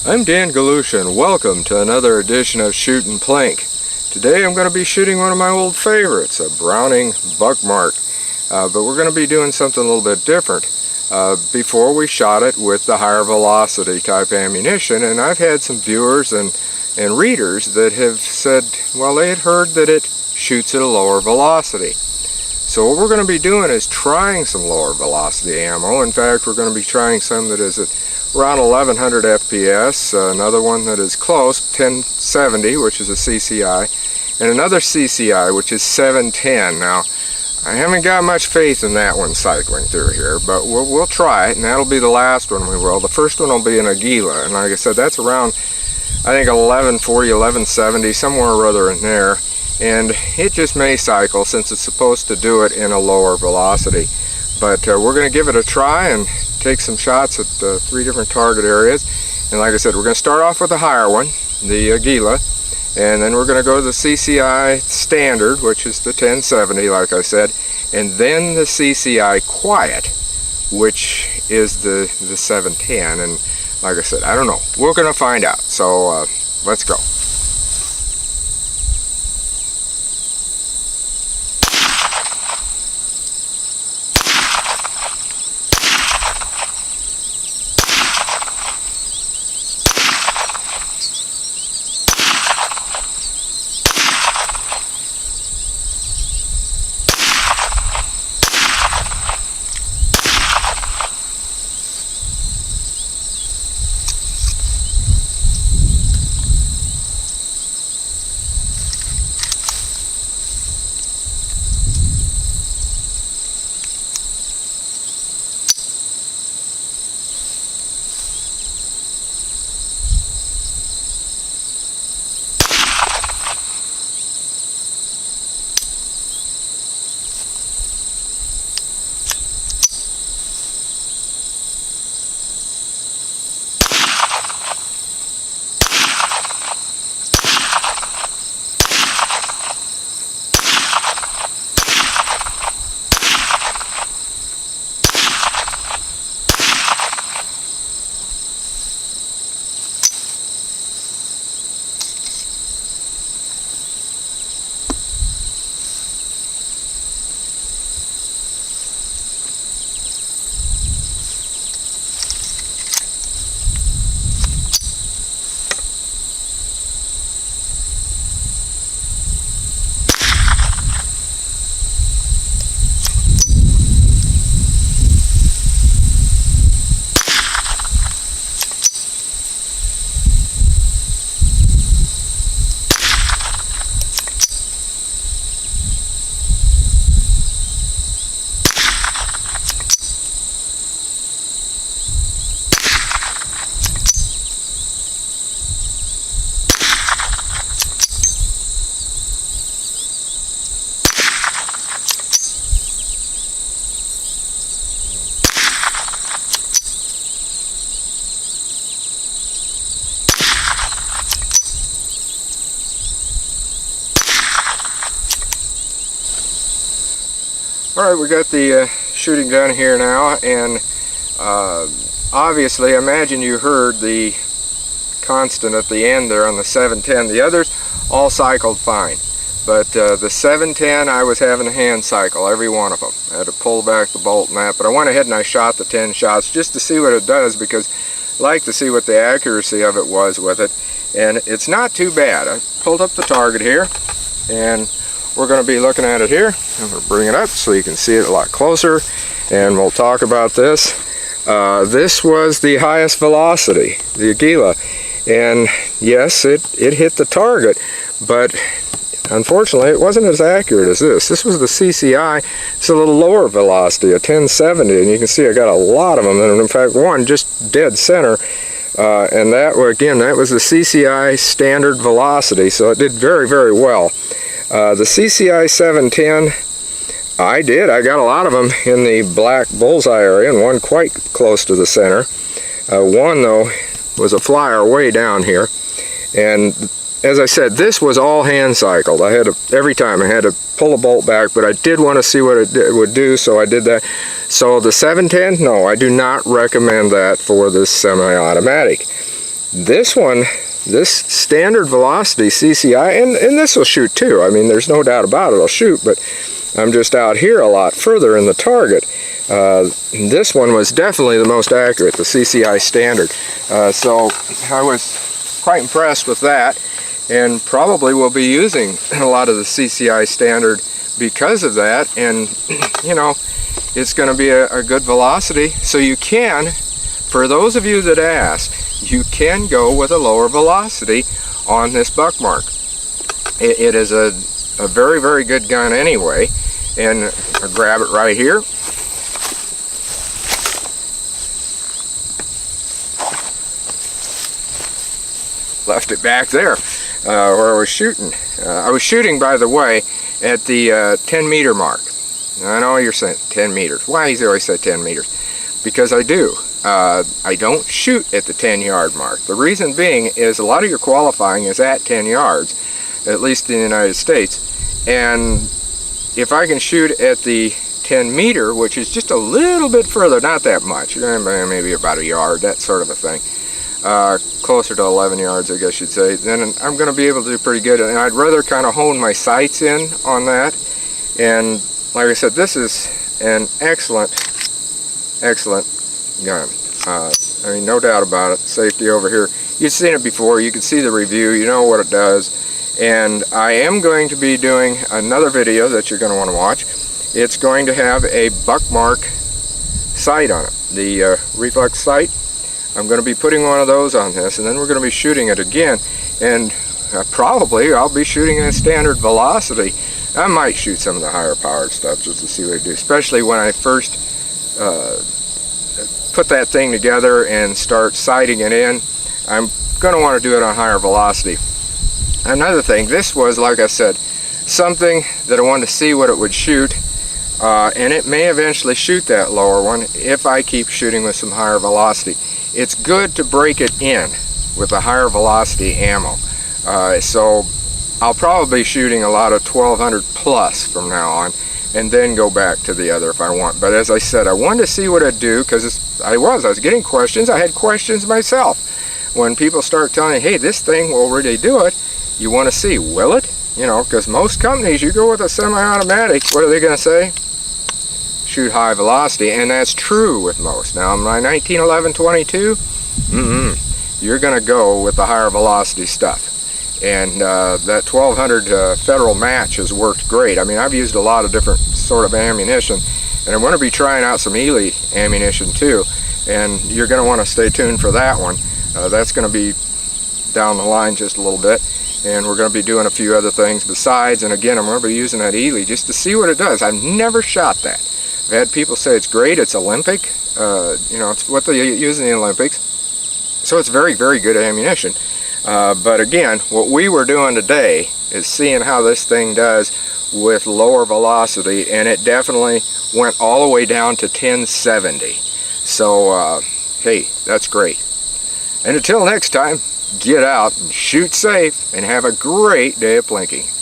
I'm Dan Galusha and welcome to another edition of Shootin' Plink. Today I'm going to be shooting one of my old favorites, a Browning Buckmark. But we're going to be doing something a little bit different. Before we shot it with the higher velocity type ammunition, and I've had some viewers and readers that have said, well, they had heard that it shoots at a lower velocity. So what we're going to be doing is trying some lower velocity ammo. In fact, we're going to be trying some that is at around 1100 FPS, another one that is close, 1070, which is a CCI, and another CCI, which is 710. Now, I haven't got much faith in that one cycling through here, but we'll try it, and that'll be the last one we will. The first one will be an Aguila, and like I said, that's around, I think, 1140, 1170, somewhere or other in there, and it just may cycle since it's supposed to do it in a lower velocity. But we're going to give it a try and take some shots at 3 different target areas. And like I said, we're going to start off with the higher one, the Aguila, and then we're going to go to the CCI standard, which is the 1070, like I said, and then the CCI quiet, which is the 710. And like I said, I don't know. We're going to find out. So let's go. Alright, we got the shooting gun here now, and obviously, I imagine you heard the constant at the end there on the 710. The others all cycled fine, but the 710 I was having a hand cycle, every one of them. I had to pull back the bolt and that, but I went ahead and I shot the 10 shots just to see what it does, because I like to see what the accuracy of it was with it, and it's not too bad. I pulled up the target here, and we're going to be looking at it here. I'm going to bring it up so you can see it a lot closer, and we'll talk about this. This was the highest velocity, the Aguila, and yes, it hit the target, but unfortunately it wasn't as accurate as this. This was the CCI. It's a little lower velocity, a 1070, and you can see I got a lot of them, and in fact one just dead center, and that, again, that was the CCI standard velocity, so it did very, very well. The CCI 710, I got a lot of them in the black bullseye area, and one quite close to the center. One, though, was a flyer way down here. And as I said, this was all hand cycled. I had to, every time I had to pull a bolt back, but I did want to see what it would do, so I did that. So the 710, no, I do not recommend that for this semi-automatic. This one, this standard velocity CCI, and this will shoot too. I mean, there's no doubt about it, it'll shoot, but I'm just out here a lot further in the target. This one was definitely the most accurate, the CCI standard. So I was quite impressed with that, and probably will be using a lot of the CCI standard because of that. And you know, it's going to be a good velocity. So you can, for those of you that asked, you can go with a lower velocity on this Buckmark. It is a very, very good gun anyway. And I grab it right here. Left it back there where I was shooting. I was shooting, by the way, at the 10 meter mark. Now, I know you're saying 10 meters. Why is he always say 10 meters? Because I do. I don't shoot at the 10 yard mark. The reason being is a lot of your qualifying is at 10 yards, at least in the United States. And if I can shoot at the 10 meter, which is just a little bit further, not that much, maybe about a yard, that sort of a thing, closer to 11 yards, I guess you'd say, then I'm going to be able to do pretty good. And I'd rather kind of hone my sights in on that. And like I said, this is an excellent gun. I mean, no doubt about it. Safety over here. You've seen it before. You can see the review. You know what it does. And I am going to be doing another video that you're going to want to watch. It's going to have a Buckmark sight on it. The reflex sight. I'm going to be putting one of those on this, and then we're going to be shooting it again. And probably I'll be shooting at standard velocity. I might shoot some of the higher powered stuff just to see what it do, especially when I first put that thing together and start sighting it in. I'm going to want to do it on higher velocity. Another thing, this was, like I said, something that I wanted to see what it would shoot, and it may eventually shoot that lower one if I keep shooting with some higher velocity. It's good to break it in with a higher velocity ammo. So I'll probably be shooting a lot of 1200 plus from now on, and then go back to the other if I want. But as I said, I wanted to see what it'd do, because I was getting questions. I had questions myself. When people start telling you, hey, this thing will really do it, you want to see, will it? You know, because most companies, you go with a semi-automatic, what are they going to say? Shoot high velocity, and that's true with most. Now, my 1911 22, you're going to go with the higher velocity stuff. And that 1200 Federal match has worked great. I mean, I've used a lot of different sort of ammunition, and I'm going to be trying out some Ely ammunition too, and you're going to want to stay tuned for that one. That's going to be down the line just a little bit, and we're going to be doing a few other things besides. And again, I'm going to be using that Ely just to see what it does. I've never shot that. I've had people say it's great, it's Olympic, you know, it's what they use in the Olympics, so it's very, very good ammunition. But again, what we were doing today is seeing how this thing does with lower velocity, and it definitely went all the way down to 1070. So, hey, that's great. And until next time, get out and shoot safe and have a great day of plinking.